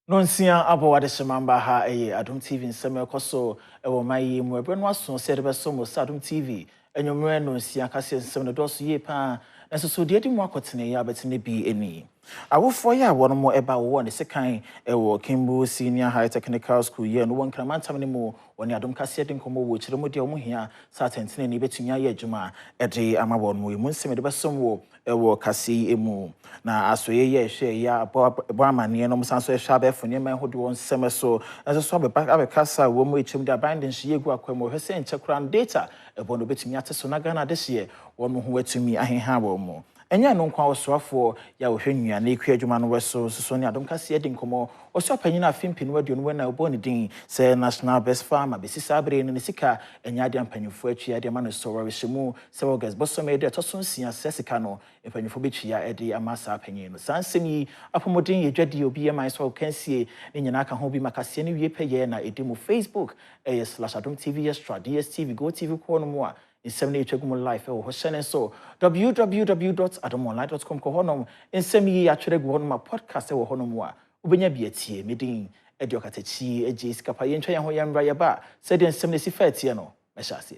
Nonsia abo de semamba ha Adom TV nseme koso ewo mayi mu ebre no aso se de beso mo Adom TV enwomre nonsia kase nseme no doso ye pa enso so de mu akotene ya betene bi eni awofo ya wono mo eba wo ne sekan ewo Kinbu Senior High Technical School ye no won kramantam ne mu woni Adom kase de nkomo wo kire mo de omo hia sa tentene ne betumi aye adwuma ede amabon mo mu nseme de beso wo ewo kase emu na asoye ye hwe ya bo amane no msanso e hwa be fone man hodi won seme so enso so be kasa wo mu echem da binding ye gu akwamo hwe se nchekran data ebo no betumi ateso na Ghana de hye won ho watumi ahenha wo mu enya no nkwa osofo ya ohwe nua na ekua adwuma no weso so ne Adom kase edi nkomo oso panyina afimpinu wadi no na obo ne din se national best farmer be sisa abre ne sika enya ade ampanyufo atwa ade ma no so wahwemu se wogas bosome ede toso nsia sesika no empanyufo betwa ede amasa apanyin no sansemi apomodin yedwadi obi eman so kansie ne nyina aka ho bi makase ne wie peye na edi mu Facebook /Adom TV extra DStv Go TV ko no mu a in 78 life ho channel so www.adomonline.com ko honom in semi atwere go honom podcast ho honom a ubenya bietie medin ediokatachi eje skapa yentwa yan ho yamra yaba said in 75 no meshase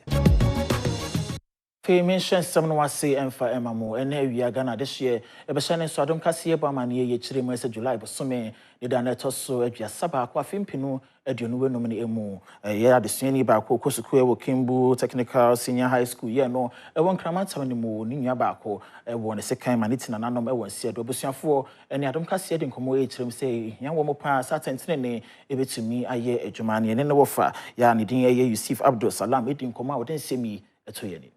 mention some wase emfa emamo ene wi Ghana this year e be channel so Adom kase ba mane ye chire mu July bosome ne da na toso adua saba akwa fimpinu aduonu wenum ne emu ye adesuani ba akwa kosuku e wo Kinbu Technical Senior High School ye no e won kramantam ne mu ni nua ba akwa e wo ne sekan maniti na nanom e won sie do busuafo ene Adom kase de nkomo e chirem se yan wo mo pa satentene ne e betumi aye adwuma ne ne wofa ya ne din ye Yusuf Abdul Salam e din nkomo a wo den semi eto ye ni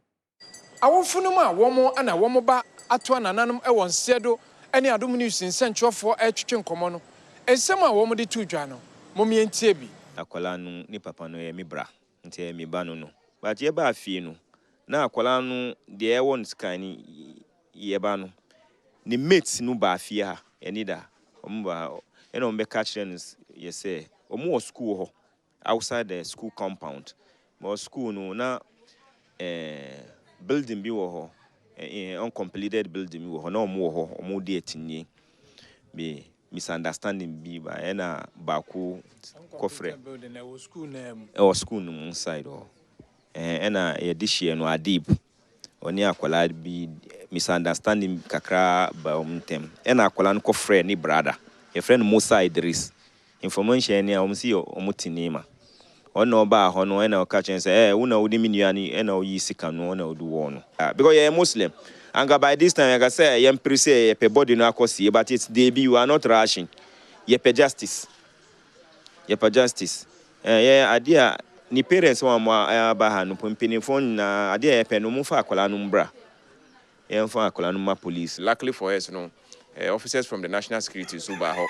awonfunum a womo ana womo ba ato anananom e won sedo ene Adom news nsentwofo e twetwe nkomo no ensem a womo de tu dwa no momientie bi akwala no ni papa no ye mi bra ntie mi ba no but ye ba afie no na akwala no de e won scan ye ba no ni mates no ba afie ha eni da omo ba ene omo be catch us ye say omo school ho outside the school compound mo school no na building bi wo ho uncompleted building wo ho na omo wo ho omo de atinye be misunderstanding bi ba ena baako kofre building e school name school no inside o ena ye dishie no adib oni akwala bi misunderstanding kakra ba omtem ena akwala no kofre ni brother ye friend Musa Idris information ni omsi omutinima ono ba ho no ena ka chen say una udi minuani ena oyi sika no ona odu wo no because you are Muslim and by this time I say you press ye pe body no akosi but it's dey you are not rushing ye pe justice ye adia ni parents wa ba ha no pompini phone na adia ye pe no mu fa akola no mbra ye fa akola no ma police. Luckily for us officers from the national security suba ho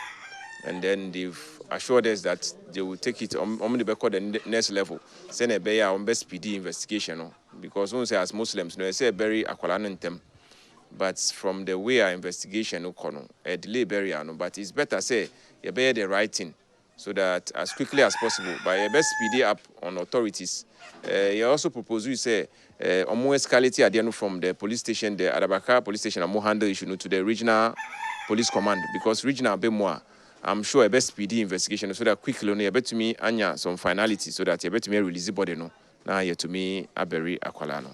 and then they've assured us that they will take it on the back of the next level. Send a bear on best speedy investigation, because we say as Muslims, no, say bury akwalanentem, but from the way our investigation, a delay barrier, but it's better say you bear the right thing, so that as quickly as possible by a best speedy up on authorities. You also propose we say more escalate at from the police station, the Adabaka police station, and more handle issue to the regional police command, because regional be more. I'm sure a best speedy investigation so that quickly only a bit to me anya some finality so that you bet me release the body no now here to me a berry akwalano.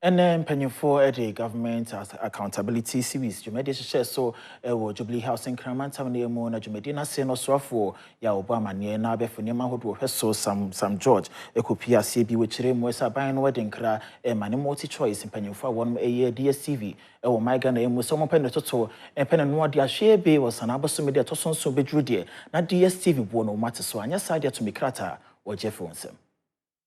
And then penny for the government as accountability series. Jumedi share so Jubilee House in Kramantam near Mona Jumedina Seno Swafo, Ya Obama near Nabe for Nema who so some George, Ekopia CB which Remwesa buying wedding cra, a mani multi choice in penny for 1 year DStv. Oh my God, and was some pen toto and pen and what their share be was an abosumid toson so bedrude, not DStv bono matter so and yes idea to me crata or Jeff Wonsem.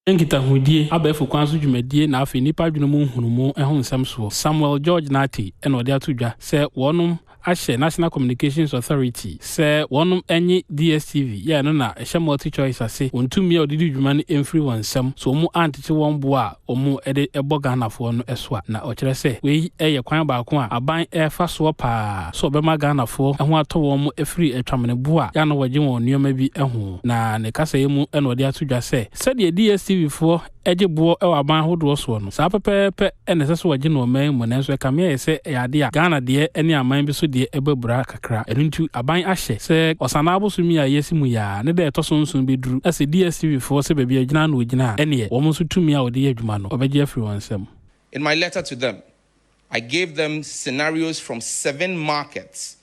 Enkita hodie abefo kwanso dwumadie na afi nipa dwuno hunumu ehonsam so Samuel George Nati eno de atudwa se wonum ahye National Communications Authority se wonum enye DStv ya no na ehye multi choice ase ontumi a odidi dwuma no emfiri wonsam so mu antete won bo a omu ede ebo Ghanafo no esoa na okere se we eye kwan baako a aban efa so pa so be ma Ghanafo eho ato won mu efiri etwamene bo a ya no waje won nioma bi eho na ne kasa yemu eno de atudwa se de DStv for ɛgye boɔ ɛwɔ aban ahodoɔ soɔ no saa pɛpɛɛpɛ ɛna ɛsɛ sɛ wɔgye no ɔman mu nanso ɛkamea yɛ sɛ ɛyɛ ade a Ghana deɛ ɛne aman bi so deɛ ɛbɛbura kakra ɛno nti aban ahyɛ sɛ ɔsana abosom yi a yɛsi mu yɛ ne dɛ ɛtɔ so nson bɛduru ɛsɛ DStv foɔ sɛ baabi agyina na ogyina a ɛneɛ wɔn nso tumi a wɔde yɛ adwuma no ɔbɛgye afiri wɔn nsam. In my letter to them, I gave them scenarios from 7 markets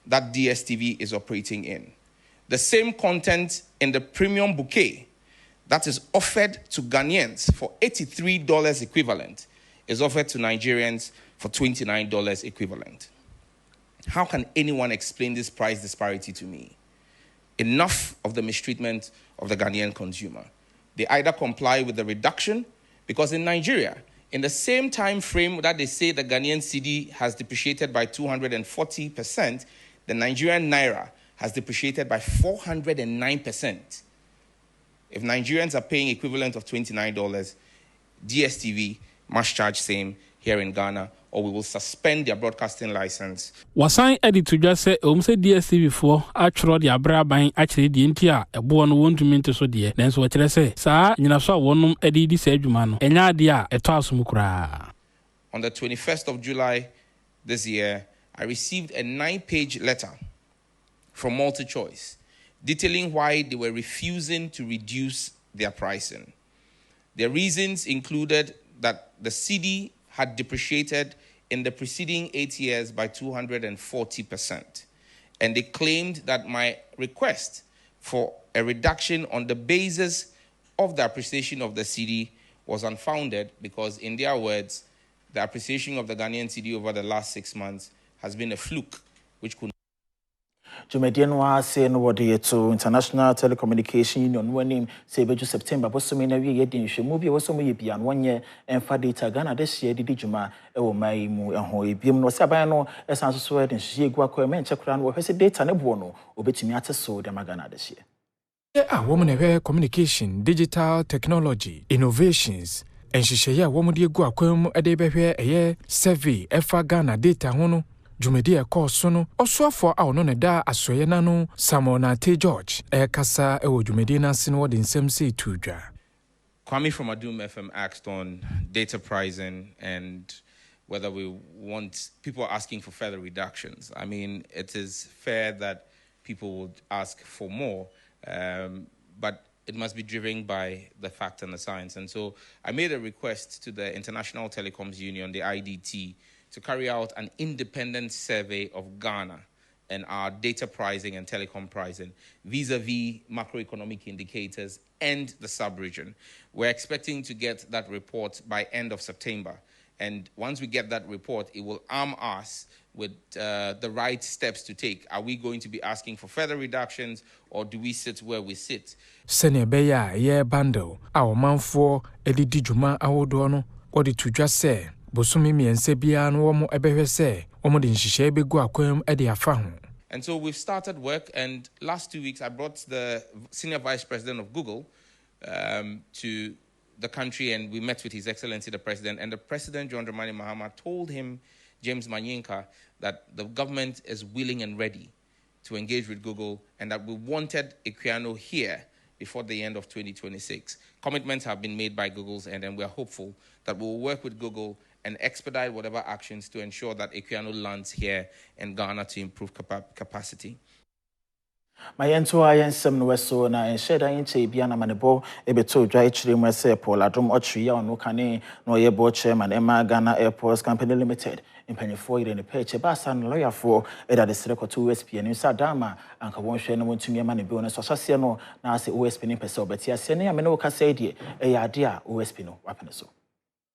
that DStv is operating in. The same content in the premium bouquet that is offered to Ghanaians for $83 equivalent is offered to Nigerians for $29 equivalent. How can anyone explain this price disparity to me? Enough of the mistreatment of the Ghanaian consumer. They either comply with the reduction, because in Nigeria, in the same time frame that they say the Ghanaian cedi has depreciated by 240%, the Nigerian naira has depreciated by 409%. If Nigerians are paying equivalent of $29, DStv must charge same here in Ghana, or we will suspend their broadcasting license. Wasan editor just say sɛ DStv for atwerɛ de abra ban akyerɛ die nti a ɛboɔ no wɔntumi nte so deɛ nanso wɔkyerɛ sɛ saa nyinaso a wɔnom ɛde di saa adwuma no ɛnya ade a ɛtɔ asom koraa. On the 21st of July this year, I received a 9-page letter from MultiChoice detailing why they were refusing to reduce their pricing. Their reasons included that the cedi had depreciated in the preceding 8 years by 240%. And they claimed that my request for a reduction on the basis of the appreciation of the cedi was unfounded because, in their words, the appreciation of the Ghanaian cedi over the last 6 months has been a fluke, which could Jumedian was saying what they to International Telecommunication Union winning say by September, but so many years in Shimubi was so many beyond 1 year and for data Ghana this year did Juma or my mu and Hoi Bim no Sabano as answer sweat and she guaco and check around what has a data and a bono or betting at a so the Magana this year. Yeah, woman aware communication, digital technology, innovations, and she share woman dear guacum a day behere a year survey Efa Ghana data hono. Jumedi course no also for our no da asoyena no Samona T George kasa ewo Jumedi na sin in same say to dwa. Kwame from Adom FM asked on data pricing and whether we want people asking for further reductions. I mean, it is fair that people would ask for more, but it must be driven by the fact and the science. And so I made a request to the International Telecoms Union, the IDT, to carry out an independent survey of Ghana and our data pricing and telecom pricing vis-a-vis macroeconomic indicators and the sub-region. We're expecting to get that report by end of September. And once we get that report, it will arm us with the right steps to take. Are we going to be asking for further reductions, or do we sit where we sit? Sene beya ye bundle, our man for edidi juma awodono, or the to just say. Bosumi miense bia no wo ebehwe se omo de nhihye begu akwam e de afa ho. And so we've started work, and last 2 weeks I brought the senior vice president of Google to the country, and we met with His Excellency the President, and the President John Dramani Mahama told him, James Manyinka, that the government is willing and ready to engage with Google, and that we wanted Equiano here before the end of 2026. Commitments have been made by Google's end, and we are hopeful that we will work with Google and expedite whatever actions to ensure that Equiano lands here in Ghana to improve capacity. My ento ayen sem no weso na ensheda inche bia na manebo ebeto dwa echire mu ese Paul Adom otri ya ono kane no ye board chairman Emma Ghana Airports Company Limited impanyefo ire ne peche ba san lawyer for eda de serekoto USP ni sa dama anka wonhwe no wontumi ema ne bi ono so asase no na ase USP ni pese obeti ase ne ya me no ka say de e ya ade a USP no wapene so.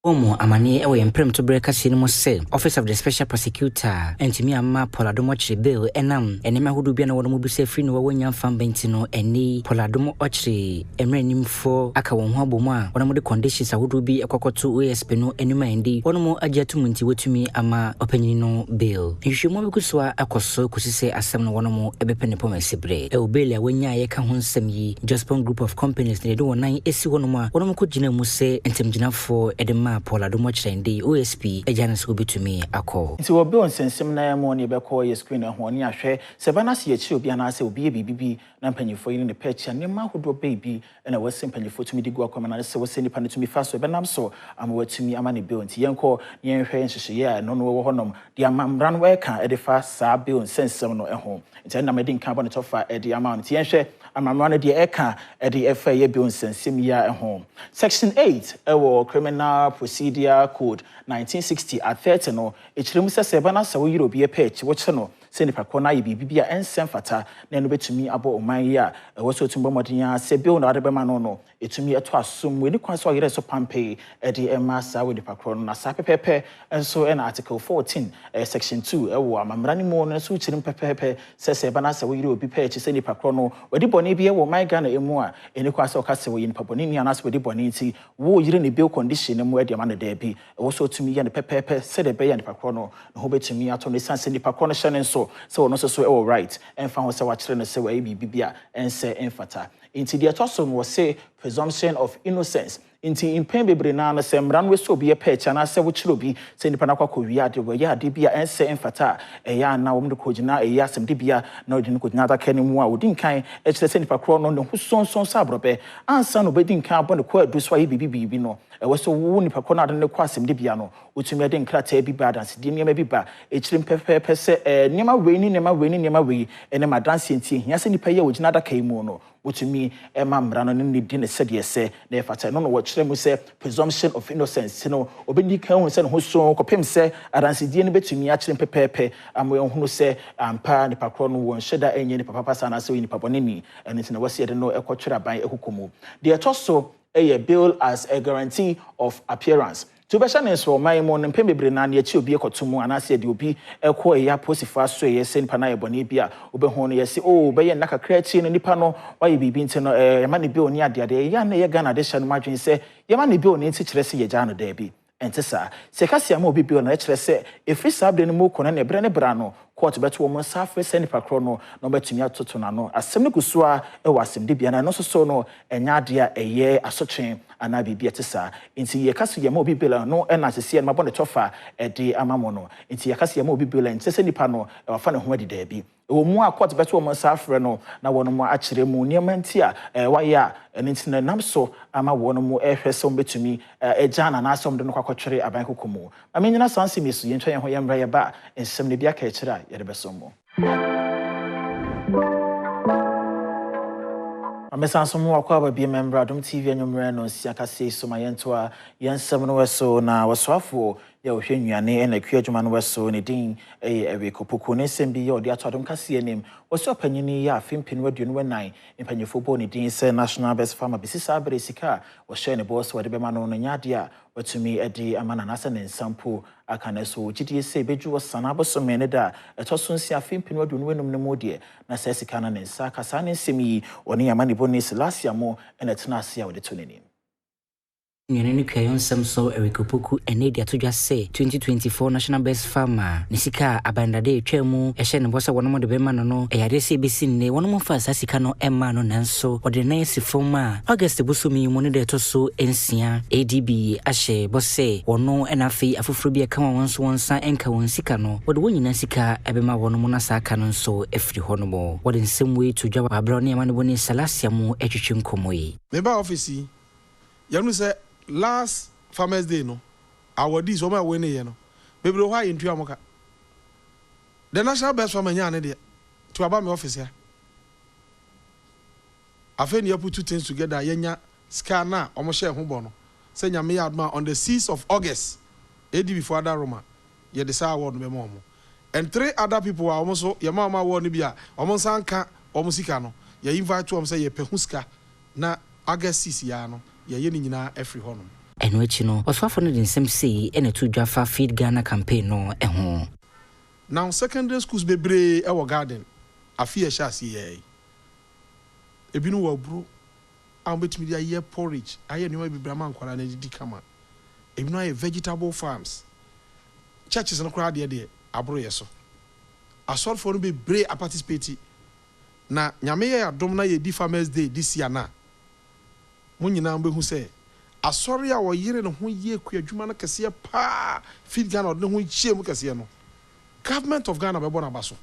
Omo amani ewe emprem to break kasi no se Office of the Special Prosecutor entimi amma Paul Adom ochire bill enam enema hudu bia na wono mu se free no wonya fam benti no eni Paul Adom ochire emranimfo aka won ho abomu a wono mu de conditions ahudu bi ekokoto OSP no enima endi wono mu agiatum nti wetumi ama opanyini no bill nhwemo bi kuswa akoso kusise asem no wono mu ebepene pomasibre e obeli a wonya ye ka ho nsem yi Jaspon Group of Companies ne de wonan esi wono mu a wono mu kugina mu se entemginafo edema ama Paul Adom chirende OSP ejana so betumi akọ nti wo be on sensem na mo ne be call your screen ho ne ahwe se bana se yechi obi ana se obi bibi na mpanyifo yi ne pecha ne ma hodo baby na wase mpanyifo tumi di gu akoma na se wase nipa ne tumi fa so be nam so ama watumi ama ne be nti yenko yenhwe nhwehye ya no wo honom de amamran we ka e de fa sa be on sensem no ho nti na me din ka bo ne tofa e de ama nti yenhwe amamran de e ka e de fa ye be on sensem ya ho section 8 ewo criminal procedure code 1960 at 30 no echirim se bana sa wo yiro bi e page wo che no se nipa ko na ye bibia ensem fata na no betumi abo oman yi a wo so tumbo modin ya se bi na ade be ma no etumi eto asom we ni kwan so yire so pampe e de ema sa we nipa ko na sa pepepe enso e na article 14 section 2 ewo amamra ni mo no so chirim pepepe se bana sa wo yiro bi page se nipa ko no we di boni bi e wo man Ghana emu a eni kwa so ka se wo yin nipa boni ni ana so we di boni nti wo yire ne bill condition mu e de ma na da bi wo so tumi ye ne pepepe se de be ya nipa ko no ho betumi ato ne sanse nipa ko no hye so no so all right and found se wachire no se we bibia ense enfata inti de tosom wo say presumption of innocence inti impen bebre na no se mran we so be pecha na se wo chiro bi se nipa na kwakọ wi ade wo ya ade bia ense enfata ya na wo mde ko gina ya asem de bia na odi ko gina da kani mu a odi nkan e kire se nipa kro no ne husonson sabrobe ansa no be din kan abo ne ko adu so ayi bibi no e wo so wo nipa kro na ade ne ko asem de bia no otumi ade nkrata bi ba dance de niam bi ba e kire pepepe se niam we ni ene ma dance enti hia se nipa ye wo gina da kai mu no wotumi ema mra no ne di ne sede se na efata no wo kire mu se presumption of innocence no obedi kan hu se no so kopem se adansedie ne betumi a kire pepepe amoye hu se ampa ne pakro no won hyeda enye ne papa sana se ni papa ni ene na wase de no ekotwera ban ekokomu de etoso a bill as a guarantee of appearance to be sure so my mon mpem bebre na ne chi obi ekotomu anase de obi ekọ eya posifa so ye sen pa na ye boni bia obehu no ye se o be ye nakakra chi no nipa no waye bibi nti no ye ma ne bill ni ade ya na ye Ghana de hye no madwen se ye ma ne bill ni nti kire se ye gya no da bi ente sa se kasia ma obi bill na kire se efri sabre no mu kono na ebre ne bra no court beto wo safe se nipa kro no betumi atoto na no asem ne kusua e wasem de bia na no so no enya ade a eye asotwen ana bibia tesa nti ye kaso ye ma obi bill no e na sese ye ma bone tofa e de amamo no nti ye kaso ye ma obi bill nti se nipa no e wafa ne ho adi da bi wo mu a court beto wo safe no na wono mu akire mu niam nti a waye a nti na nam so ama wono mu ehwese wo betumi ejana na asom de no kwakotwere aban kokomu amenyina sanse mesu ye ntwen ho ye mra ye ba ensem ne bia ka ekira yerebesomo amesansomo akwa bi member Adom TV anyumre no siakase so mayento a yensem no weso na waswafo ya ohwe nnuane na kwi adwuma no weso ne din ewe kopoko ne sembi ya odi ato Adom kase anim woso panyini ya afempin waduonu wenan impanyefo bo ne din se national best farmer bisisa abresika wo share ne boss wade be ma no nyade a watumi edi amana na se ne nsampo akana so gidie se beju wasana bosome ne da etoso nsi afempin waduonu wenum ne modie na se sika na ne nsa kasa ne nsemi oni amane bonus last year mo ene tena ase a wode to nenim Nyaneni kwayon samso erikopoku ene dia todwa se 2024 national best farmer nisika abandade etwemu ehye ne bosa wono de bema no eyade se besi ne wono fa sasika no emma no nanso ode na sifoma August busumi mu ne de toso ensia ADB ahye bose wono enafi afufuru bi eka wonso wonsa enka wonsika no wode wonyina sika ebema wono mu na saka no so efri hono mo wode nsemwe todwa abro ne amane boni salasia mu etwetwe nkomoyi member office yanu se last Farmers Day no our this oma we ne no bebre ho ayi ntua moka the national best farmer nya ne de to aba me office ya afen you put two things together yenya ska na omo share ho bo no say nya me adma on the 6th of August ADB for other Roma ye the sa award me mo and 3 other people are almost ye ma award ni bia omo sanka omo sika no ye invite to say ye pehuska na August 6 ya no ye nyina every honum eno echi no oswafo no dinsem sei ene to dwafa feed Ghana campaign no eho now secondary schools bebre e wo garden afie shasi ye ebinu wa bro am betimi dia ye porridge aye no bibra man kwara na didi kama ebinu aye vegetable farms churches no kwara de abro ye so asol for no bebre a participate na nyame ye adom na ye di Farmers Day this year na munyina mbehu se asɔre a wɔyere ne ho yie ku adwuma no kɛseɛ paa feed Ghana ɔde ne ho hyia mu kɛseɛ no government of Ghana bɛbɔ n'aba so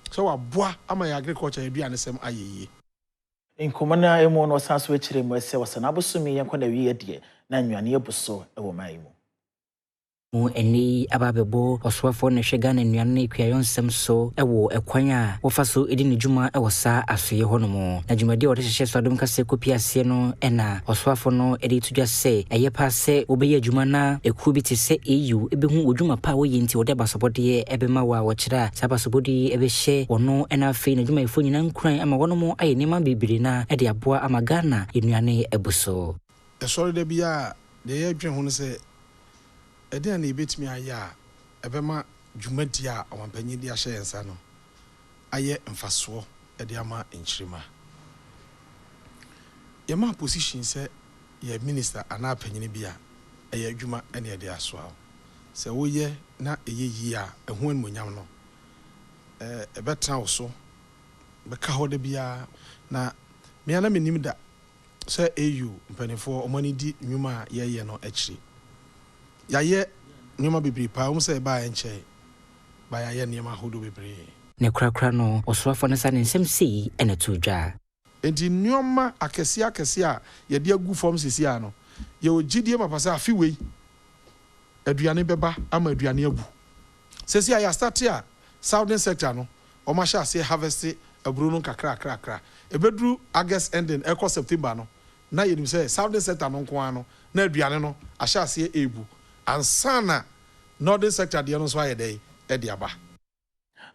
sɛ waboa ama yɛ agriculture aduane sɛm ayɛ yie nkɔmɔ na emu no san so akyire mu sɛ wɔsana abosomi yɛnkɔ na wie deɛ na nnuane ebu so ɛwɔ man mu mu eni ababebo oswafo ne hwega na nnuane kuayon sem so ewo ekwan a wofa so edi ne dwuma ewo sa asoye honomo na dwumadi o de hye so adom kase kopi ase no ena oswafo no edi tudwa se eye pa se obeye dwuma na eku bi te se EU ebehu odwuma pa wo yenti wo de basobode ebema wa wo kira sa basobode ebe hye wono ena fe na dwuma efo nyina nkran ama wono aye nema bibiri na ede aboa ama Ghana nnuane ebuso esori de bia de ye dwen ho no se ede na ebetimi aya ebema dwumadi a ɔmampanyi di ahye yensa no aye mfaso ede ama enchirima yema position se ye minister ana apanyini bia eye adwuma ene ede asoa se wo ye na eye yi a ehu enmonyam no ebetra wo so beka ho de bia na me ana menim da se EU mpanifo omani di nwuma ye no akiri yaye nyoma bibiri pa say ba enche ba yaye nyoma hodo bibiri ne krakra no oswafo ne sa ne nsem sei ene tudwa enti nyoma akese a ye de agu form sisi a no ye ogidie mapasa afiwei aduane beba ama aduane abu sisi a ya start a southern sector no o ma sha say harvest aburu no kakra ebedru August ending eko September no na ye nim say southern sector no nko ano na aduane no a sha say ebu ansana northern sector de no so ayede e de aba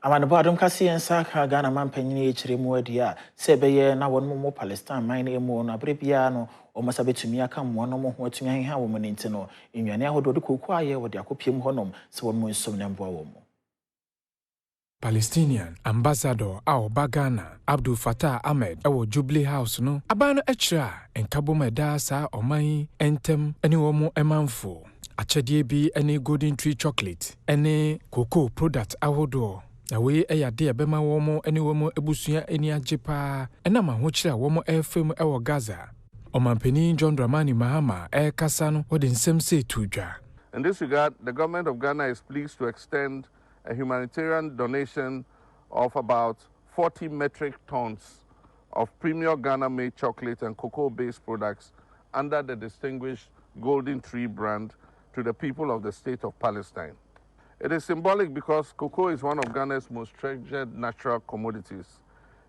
amanebo adom kase yensa ka Ghana mampanyini ekyire mu adia se beye na won mo Palestine man emu no abrebia no o masa betumi aka mo no mo ho atumi ahenha wo monenti no nnuane ahodo de koku aye wo de akopiem honom se won mo nsom ne mboa wo mo Palestinian ambassador a Ghana Abdul Fattah Ahmed ewo Jubilee House no abano ekra enkaboma da sa oman entem ene wo mo emanfo achedie bi ene golden tree chocolate ene cocoa product ahodo na we eyade ebema wo mo ene wo mo ebusua eni ajepa ena ma ho kira wo mo efem ewo Gaza omanpeni John Dramani Mahama kasa no wo de nsem se tudwa. In this regard, the government of Ghana is pleased to extend a humanitarian donation of about 40 metric tons of premium Ghana-made chocolate and cocoa-based products under the distinguished Golden Tree brand to the people of the state of Palestine. It is symbolic because cocoa is one of Ghana's most treasured natural commodities.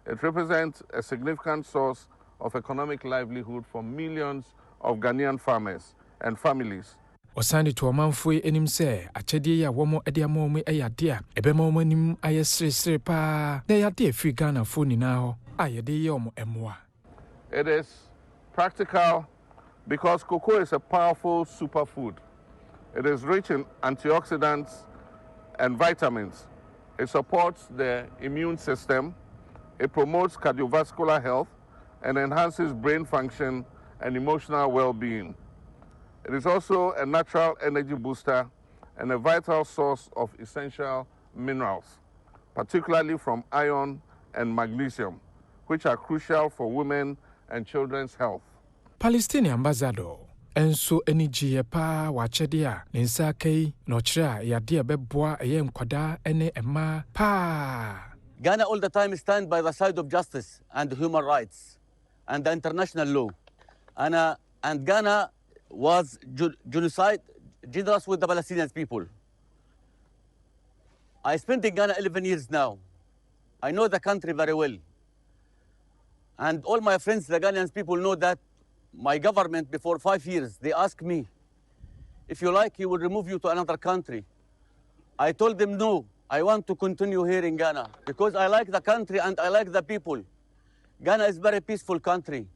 It represents a significant source of economic livelihood for millions of Ghanaian farmers and families. Osandi to manfo enim se achedie ya womo ede amomo eyade a ebema omo nim ayesresre pa na yade afri Ghana fo nyina ho ayede ye omo emoa. It is practical because cocoa is a powerful superfood. It is rich in antioxidants and vitamins. It supports the immune system. It promotes cardiovascular health and enhances brain function and emotional well-being. It is also a natural energy booster and a vital source of essential minerals, particularly from iron and magnesium, which are crucial for women and children's health. Palestinian ambassador enso energy pa wachede a nensa kai no kira yade beboa eye nkwada ene ema pa. Ghana all the time stand by the side of justice and human rights and the international law. And Ghana was genocide, generous with the Palestinian people. I spent in Ghana 11 years now. I know the country very well. And all my friends, the Ghanaian people, know that my government, before 5 years, they asked me, if you like, he will remove you to another country. I told them, no, I want to continue here in Ghana because I like the country and I like the people. Ghana is a very peaceful country.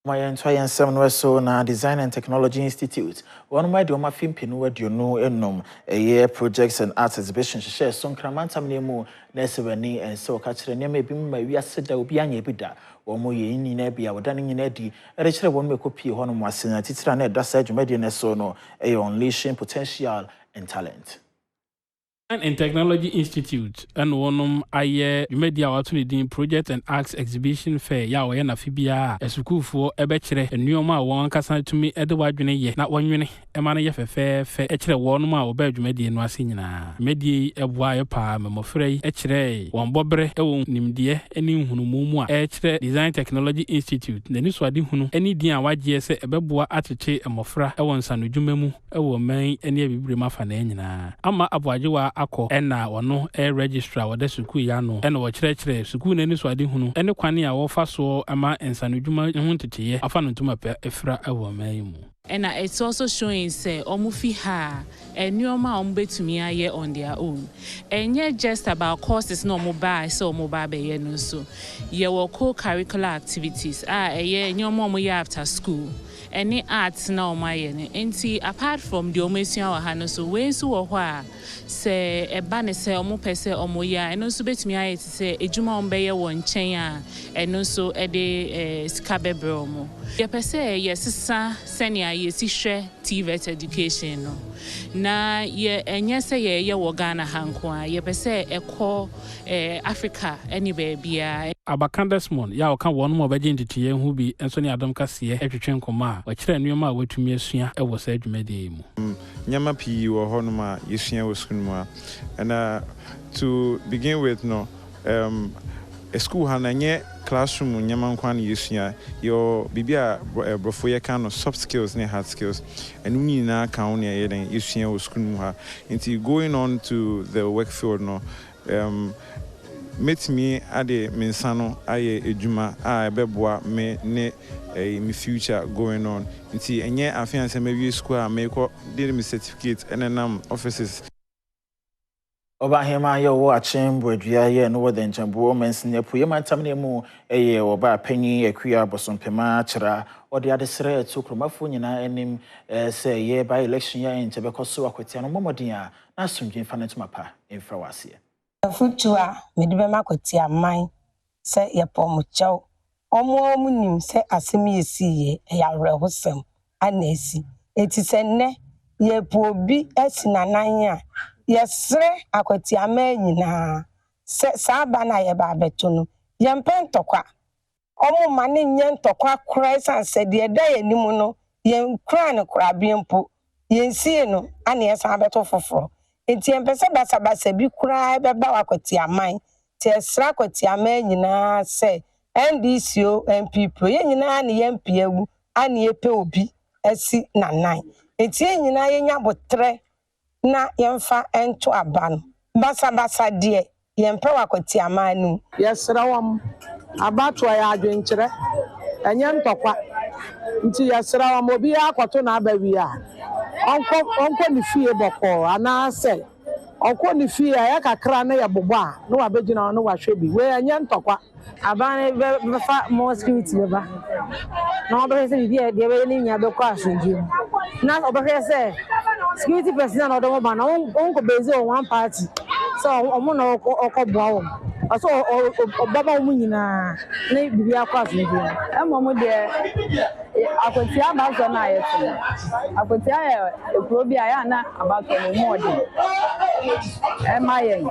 My entire so na Design and Technology Institute. One of my doma film pinu you know enum a year projects and arts exhibition share some cramanta nemu nesewani and so catch the name be my we are said that will be an ebida or more ye in nebia or dining in eddy a richer one may copy honum was in a titra net that said you made in a sono a unleashing potential and talent. And Technology Institute and one aye media opportunity project and arts exhibition fair ya we na fibia esukufo ebekire enuoma won kasa tumi edwadwene ye na wonwene emane ye fefe ekire wonum a obadwumedie no ase nyina medie eboa ye pa memofrei ekire won bobre ewo nimdie eni hunumu a ekire Design Technology Institute na ni swade hunu eni din a wagye se ebeboa atete emofra ewo nsanodwumemu ewo man eni abibre mafa na nyina ama aboajewa akọ ena wono registrar wode suku ya no ena wo kyerɛkyerɛ suku na ni so ade hunu ene kwane a wo fa so ama ensanodwuma ho teteye afa no ntuma pe efra ewo man mu. And it's also showing say omufi ha enyoma ombetumi aye on their own. And yet just about courses no mobile so mobile be no so. Ye wo co-curricular activities eye enyoma omo ye after school. Any arts na omaye ne enti apart from the omesia wa ha no so we nso wo ho a se eba ne se omo pese omo ya eno so betumi aye ti se ejuma ombeye wo nchen a eno so ede skabebre omo ye pese ye sisa senia ye si hwe TVET education no na ye enye se ye wo Ghana hanko a ye pese ekọ Africa any bia Abakan Desmond ya oka won mo beje ntitiye hu bi enso ne Adom kase etwetwe nkoma wa kire nneoma a watumi asua e wo sa adwumade mu nyama pi wo hono ma yesua wo school mu and to begin with no a school hananye classroom nyama nkwan yesua yo bibia brofo ye kan no soft skills ne hard skills and we na kan ne ye den yesua wo school mu ha until going on to the work field no met me ade mensano aye ejuma ebeboa me ne me future going on nti enye afianse me wi school a me ko did me certificate and offices Oba hema ye wo achembo adua ye no wo den chambo mensin epu ye mantam ne mu eye oba panyi akua bosompema kyera ode adesere atukromafo nyina enim se ye by election ya ntebe koso Akwatia no momodin a na asomdwen fa netuma pa emfra wase Futua medebe Akwatia man se ye pomochaw omo nim se asemi esiye ya rehosem anesi eti se ne ye pobi esinanan a yesre Akwatia man nyina se saba na ye ba beto no ye mpentokwa omo mane nye ntokwa kura sanse de da ye nimu no ye kura ne kura biempo ye nsie no ane ye san beto foforo enti empese basa bi kura beba Akwatia man te esra Akwatia man nyina se NDCO MP pro ye nyina ne ye MP awu ane ye pe obi asi nanan enti ye nyina ye nya botre na yemfa ento aban basa de yempe Akwatia man nu yesra wam abatwa ya adwenkyere enye ntokwa nti yesra wam obi akoto na abawi a onko ni fie boko ana se onko ni fie ya kakra na yebobo a no wabegina no wahwe bi we enye ntokwa aban befa more security beba na obo se bi de be ni nya be kwa asonje na obo se security person na odo ba na onko beze on one party so omo na okobua wo aso obaba omu nyina na bibia kwa asonje emomo de Akwatia ba so na ayeto Akwatia ekuro bi aya na abato no mode emayen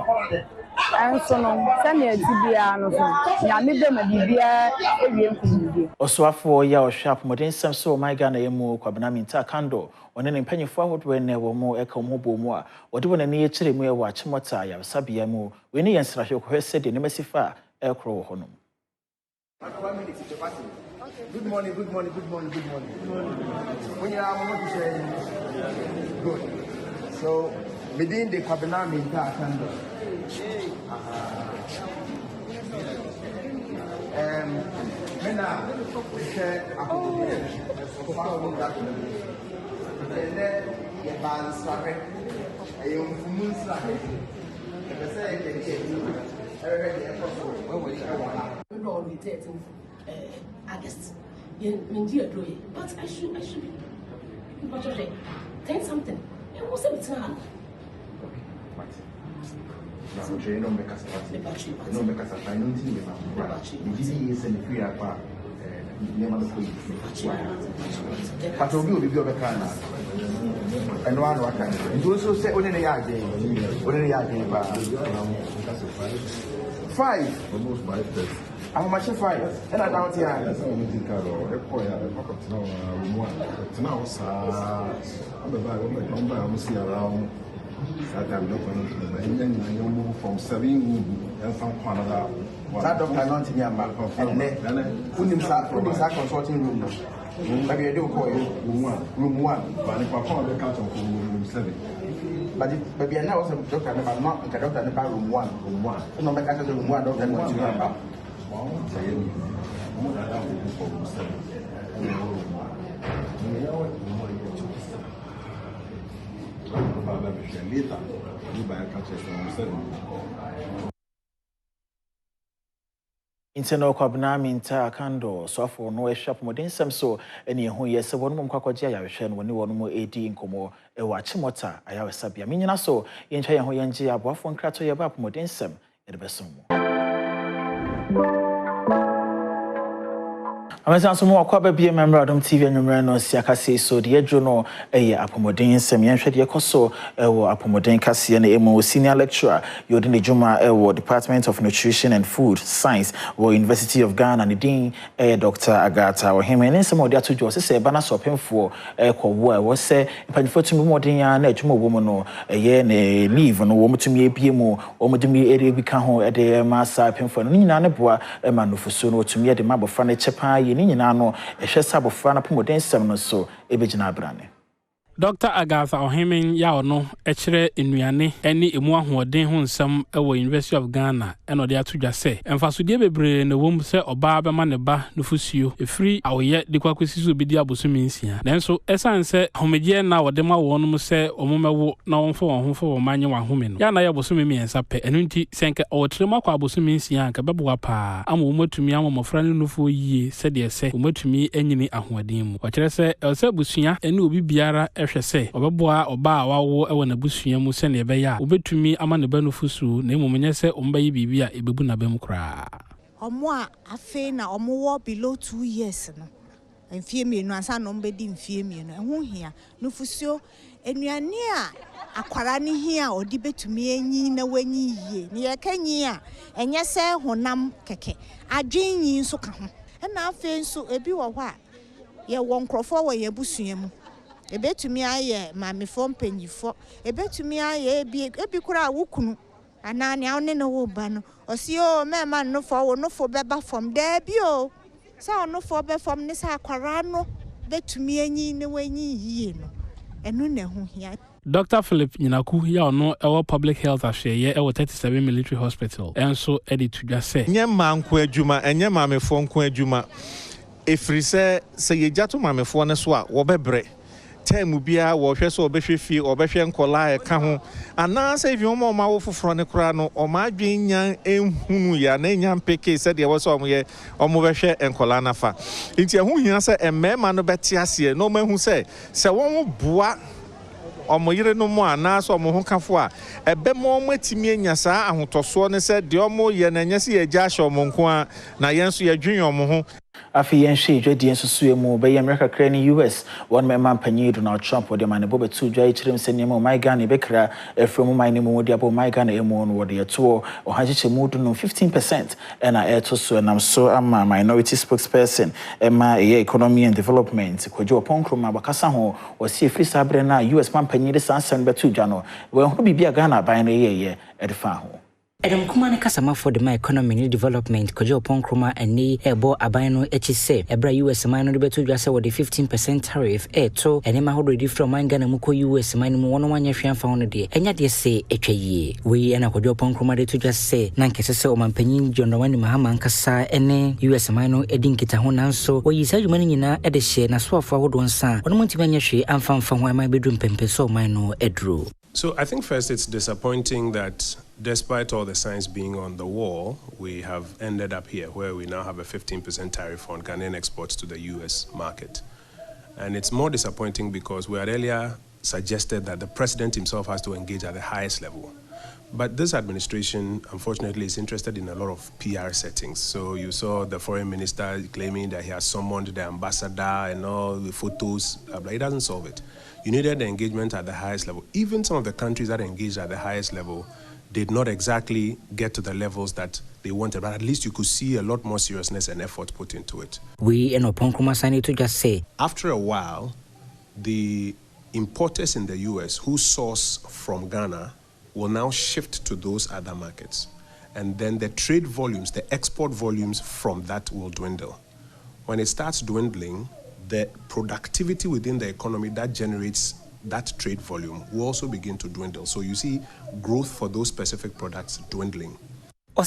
enso no sane atibia no so nya me be ma bibia ewie nkumudi Oswafo ya ohwap modern sam so my Ghana yemu kwabena minta kando one ne mpanyefo ahodwe ne wo mo eka mo bo mu a wode wona ne yekire mu e wa chemota ya sabia mu we ne yensrahwe ko hwese de ne masifa ekro wo honom. Good morning. When you are going to say good. So within the Kwabena Minta Kando. Mena we say August. But I should be. But okay, tell something. It was a bit now. You know, make us you know, make us a finance team. You is in the free aqua. Name of the police. But you will be over Canada. And one what kind? And also say only the yard. Five. Almost 5. How much 5? And I doubt here. That's how we think of from 7 and from Canada. That doctor not in your mouth. And then, put him consulting room. Maybe I do call you room 1. But if I call the couch of room 7. But maybe I know some doctor about not a doctor about room 1. No, but I can do room 1 doctor. Internal kwabna minta kando so afọ no ehwap modern sam so ene ho yese wonum kwakwaje ya hwe no woni wonum edi nkomo e wa chimota ayawe sabia minyina so yenhwa ye ho yenje aboafo nkrato ye ba modern sam e de besom Amasanso mo akwa bia member Adom TV anwumre no siakase so de yedro no eye apomodin sem yenhwe de koso ewo apomodin kase na emo senior lecturer yodi ne juma ewo Department of Nutrition and Food Science wo University of Ghana ne din Dr. Agata wo hemene sem odi atojo se bana sopemfo ekwo wo se panifo tumi modin ya na adwuma wo mu no eye ne leave no wo mutumi ebie mu wo mudumi ere bi ka ho de masa pemfo no nyina ne boa manufuso no tumi de mabofra ne chepa ni nyina no ehwe sabofra na pomoden sem no so ebegina abrane Dr. Agatha Ohemen ya ono echere enuane eni emu ahoden ho nsam ewo University of Ghana eno de atodwa se emfasodie bebre na wom se oba be ma ne ba nufusuo efri awoye de kwakwesi so bidi abosumi nsia nanso esan se homegye na wode ma wonum se omomewo na wonfo wonhofo wo manye wa home no ya na ya bosumi miensa pe enu nti senke owotrema kwa abosumi nsia anka beboa pa ama womotumi ama mofra ne nufu yie se de se womotumi enyini ahoden mu wakere se else busua eni obi biara hwese obeboa oba wawo ewo na busua mu se ne be ya obetumi ama ne ba nufusu na emumenye se ombayi bibia ebebu na bem kra omo a afe na omo wo below 2 years no mfie mienu ansa no mbedi mfie mienu eho hia nufusuo enuane a akwara ne hia odi betumi enyi na wanyi yie ne ye kanyi a enye se honam keke adwenyi nso ka ho na afe nso ebi wo hɔ a ye won krofo wo ye busua mu ebetumi aye mamefo mpanyifo ebetumi aye ebi kura wukunu anani awne no wo ba no osio mema no fo wo no fo beba from there bi o sa no fo be from ne sa akwara no betumi anyi ne wanyi yie no enu ne ho hia Dr. Philip Nyinaku ya ono ewo public health afeye ewo 37 military hospital enso edi tudwa se nyema nko adwuma enye mamefo nko adwuma efri se yejato mamefo ne so a wo bebre time bia wo hwe so obehwe fi obehwe nkola e ka ho ana se vi omo ma wo foforo ne kra no o ma adwenyan ehunu ya na nyam peke se de wo so omo behwe nkola na fa nti ehun hia se emmema no bete ase no ma hu se won boa omo yire no mo ana so omo ho kafo a ebe mo matimi anya saa ahotoso ne se de omo ye na nya se ye gya hye omo nko a na yenso ye dwen omo ho afi yenhwe dwadi ensusu emu be America kra ni US one member panyi Donald Trump wode man bobe tu dwa ichirem se nemu my Ghana be kra efremu my nemu wode abo my Ghana emu no wode yeto o hajeche mu do no 15% na eto so nam so ama minority spokesperson ema economy and development kwaje oponkro bakasa ho wasi efri sabre na US man panyi de sansan be tu dwa no we ho bibia Ghana ban na yeye edfa ho Adom kuma ne kasama for the economy and development koje opon kroma eni ebo aban no echi se ebra US man no beto dwa se with the 15% tariff to enema ho ready from man Ghana mu ko US man mu wono wanya hwe amfa hono de enya de se etwaye we na koje opon kroma de to dwa se na nkese se o mampanyin John Wani Mahama nkasa ene US man no edi nkita ho nanso wo yisa dwuma nyina ede hye na so afo ahodo nsa wono munti wanya hwe amfa ho man bedum pempe so man no edro. So I think first it's disappointing that despite all the signs being on the wall, we have ended up here where we now have a 15% tariff on Ghanaian exports to the US market. And it's more disappointing because we had earlier suggested that the president himself has to engage at the highest level. But this administration, unfortunately, is interested in a lot of PR settings. So you saw the foreign minister claiming that he has summoned the ambassador and all the photos, but it doesn't solve it. You needed the engagement at the highest level. Even some of the countries that engaged at the highest level did not exactly get to the levels that they wanted, but at least you could see a lot more seriousness and effort put into it. We in Oponkumasani to just say, after a while, the importers in the US who source from Ghana will now shift to those other markets. And then the trade volumes, the export volumes from that will dwindle. When it starts dwindling, the productivity within the economy that generates that trade volume will also begin to dwindle. So you see growth for those specific products dwindling. The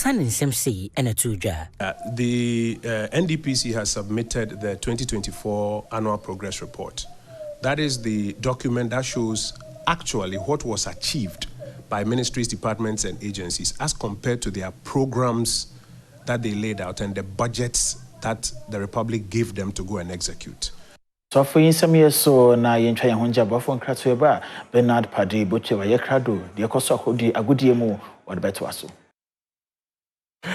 NDPC has submitted the 2024 Annual Progress Report. That is the document that shows actually what was achieved by ministries, departments, and agencies as compared to their programs that they laid out and the budgets that the Republic gave them to go and execute. So for some years so na yentwa yehonja bafo nkratso eba Bernard Padi Bochewa yekrado de koso akodi agudie mu wode beto aso.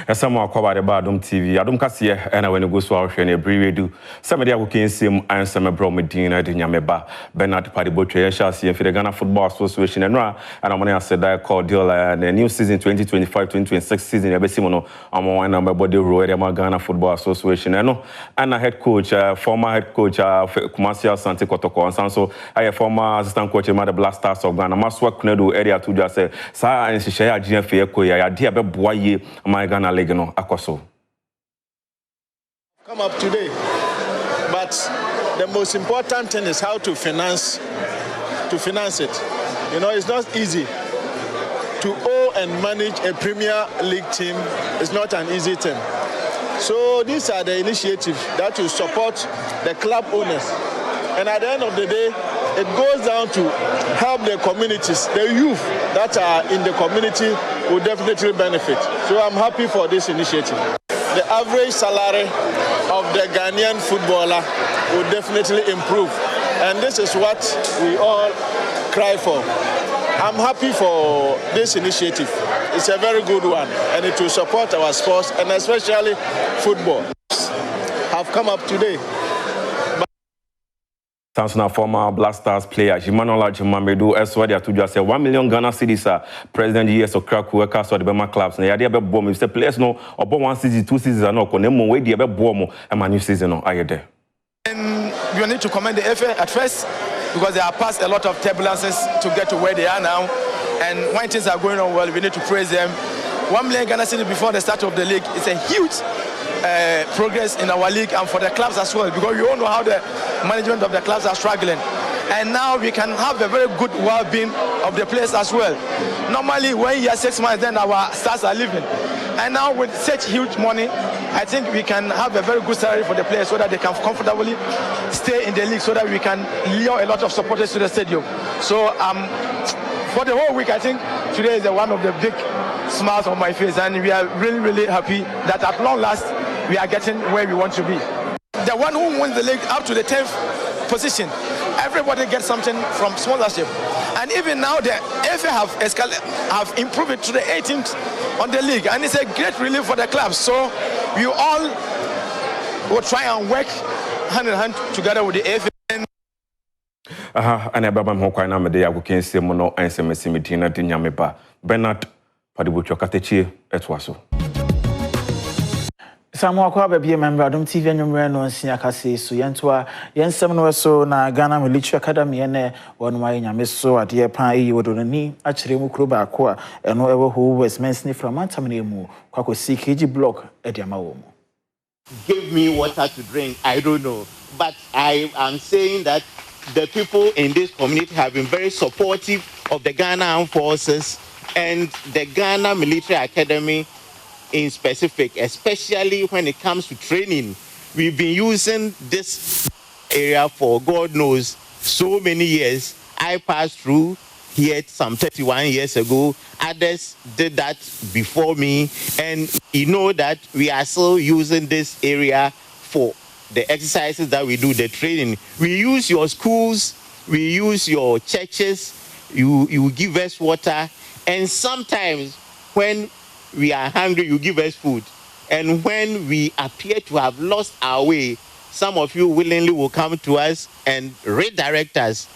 Esamo akwa de ba Adom TV Adom kase na when go so ahwe na ebriwedu semede akokensim ansem bro medina de nyameba Bernard Padi Bochewa yeshase for the Ghana Football Association and amana said that cordial the new season 2025-2026 season ebesimo no amon na mbode ro ere ma Ghana Football Association and head coach former head coach Kumasi Asante Kotoko and so I former assistant coach of the Blasters of Ghana maswa kunedo area to just say sa enshisha ya GFA ekoya ya dia be boaye my Ghana League no akoso. Come up today, but the most important thing is how to finance it. You know, it's not easy to own and manage a Premier League team. It's not an easy thing. So these are the initiatives that will support the club owners. And at the end of the day, it goes down to help the communities. The youth that are in the community will definitely benefit. So I'm happy for this initiative. The average salary of the Ghanaian footballer will definitely improve. And this is what we all cry for. I'm happy for this initiative. It's a very good one, and it will support our sports, and especially football. Have come up today. Tansuna former Blasters player Jimanola Jimamedu Eswadi atuja say 1 million Ghana cedis president years of crack workers or the Bema clubs na yade be bom if the players no obo 1 season 2 seasons no konemo we dey be bom e new season no ayede. And we need to commend the FA at first because they have passed a lot of turbulences to get to where they are now, and when things are going on well, we need to praise them. 1 million Ghana cedis before the start of the league is a huge progress in our league and for the clubs as well, because we all know how the management of the clubs are struggling, and now we can have a very good well-being of the players as well. Normally when you are 6 months then our stars are leaving, and now with such huge money I think we can have a very good salary for the players so that they can comfortably stay in the league, so that we can lure a lot of supporters to the stadium. So for the whole week I think today is one of the big smiles on my face, and we are really, really happy that at long last we are getting where we want to be. The one who wins the league up to the 10th position, everybody gets something from sponsorship. And even now the FA have improved it to the 18th on the league, and it's a great relief for the clubs. So we all will try and work hand in hand together with the FA. And Ababa Mokwa na mede akokense mo no ansemesi medina de nyameba Bernard Padi Bochewa katechi etwaso. Samu akwa ba bia member Adom TV anwumre no nsia kase so yentoa yensem no so na Ghana Military Academy ene wonu ma nyame so ade pa yi wodonani a kire mu kuro ba ko a eno ewo ho Westminster from Antamne mu kwako CKG block e de ama wo mu. Give me water to drink, I don't know, but I am saying that the people in this community have been very supportive of the Ghana Armed Forces and the Ghana Military Academy in specific, especially when it comes to training. We've been using this area for God knows so many years. I passed through here some 31 years ago. Others did that before me, and you know that we are still using this area for the exercises that we do, the training. We use your schools we use your churches, you give us water, and sometimes when we are hungry, you give us food. And when we appear to have lost our way, some of you willingly will come to us and redirect us.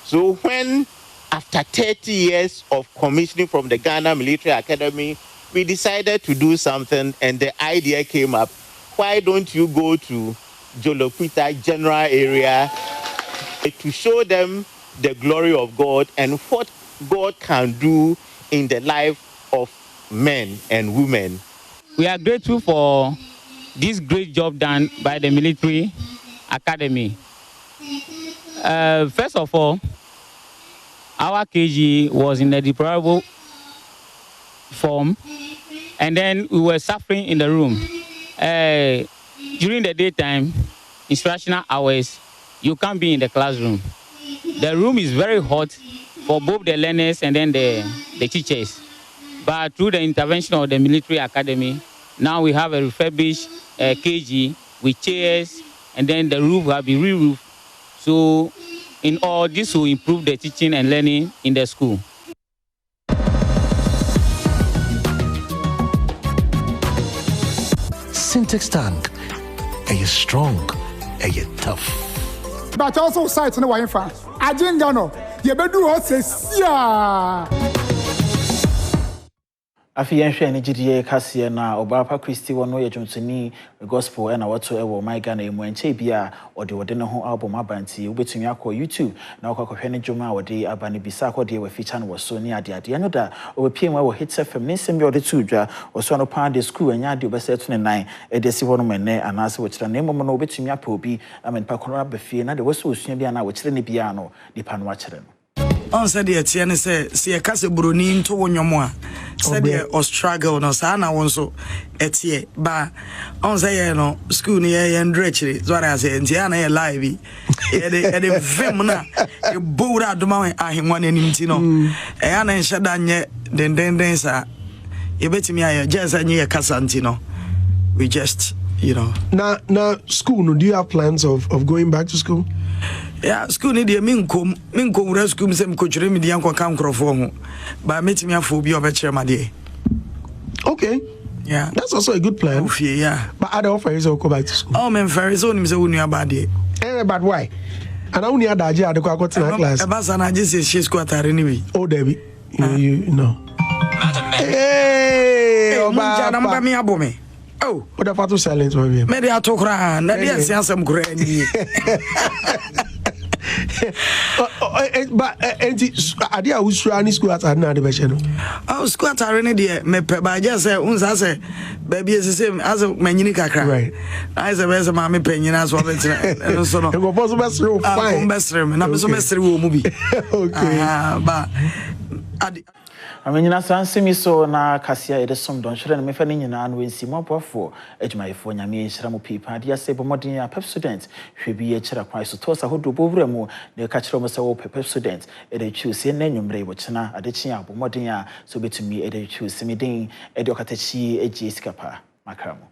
So when, after 30 years of commissioning from the Ghana Military Academy, we decided to do something, and the idea came up. Why don't you go to Jolokwita general area to show them the glory of God and what God can do in the life of men and women. We are grateful for this great job done by the Military Academy. First of all, our KG was in a deplorable form, and then we were suffering in the room. During the daytime, instructional hours, you can't be in the classroom. The room is very hot for both the learners and then the teachers. But through the intervention of the Military Academy, now we have a refurbished KG with chairs, and then the roof will be re-roofed. So in all, this will improve the teaching and learning in the school. Syntax tank. Are you strong? Are you tough? But also sites in the Wi-Fi. I didn't know. You better do what says, yeah. Afi yenhwe ne gidie kase na Obapa Christy wono ye dwuntuni gospel na wato ewo my Ghana emu enche bia ode ne ho album abanti obetumi akọ YouTube na akọhwe ne dwuma ode abane bisa akọde we feature no so ni ade no da obepie mu Hits FM ne nsem bi ode tudwa oso no pa de school anya ade obeseto ne nan edesi wono menne anase wo kira na emom no obetumi apa obi amen pa kono abafie na de woso osua bia na wo kire ne bia no dipa no akire no on said the tiene se e kase broni nto wonyomo a said the struggle no sa na won so etie ba on say no school ni ye ndrechiri so ara say ntia na ye live e de film na e bowra adoma ahemwa na nim ti no e ya na nhada nye den sa e betimi aye just anye ye kasa nti no we just now school no, do you have plans of going back to school? Yeah, school need a minkum rescue some coach remedian come crofo but meet me a phobia of a chairman day. Okay. Yeah. That's also a good plan. Yeah. But other offers will go back to school. Oh man, very soon him say we knew about it. But why? And I only had that the class. About an I just say she's quite anyway. Oh Debbie. You know. Hey, oh, what the photo silence my baby. Maybe I talk around. That is some great. But idea who's trying school at another version. Oh, school at any day. Me by just say unsa say baby is the same as a manika cry. Right. I say best mammy penny as well. So no. Go possible best room. Fine. Best room. Na so best room movie. Okay. But I mean, na sansemi so na kasia ede som don hwere na mefa ne nyina no ensi mobofo adwumayefo nyame enhyira mo pipa de ase bo modin a pep student hwebi e kyera kwan so to sa hodo bowura mu na ka kyerɛ mo se wo pep student ede choose na nwumre bo kyena ade kyi abo modin a so betumi ede choose me din ede okatachi eji sikapa makramo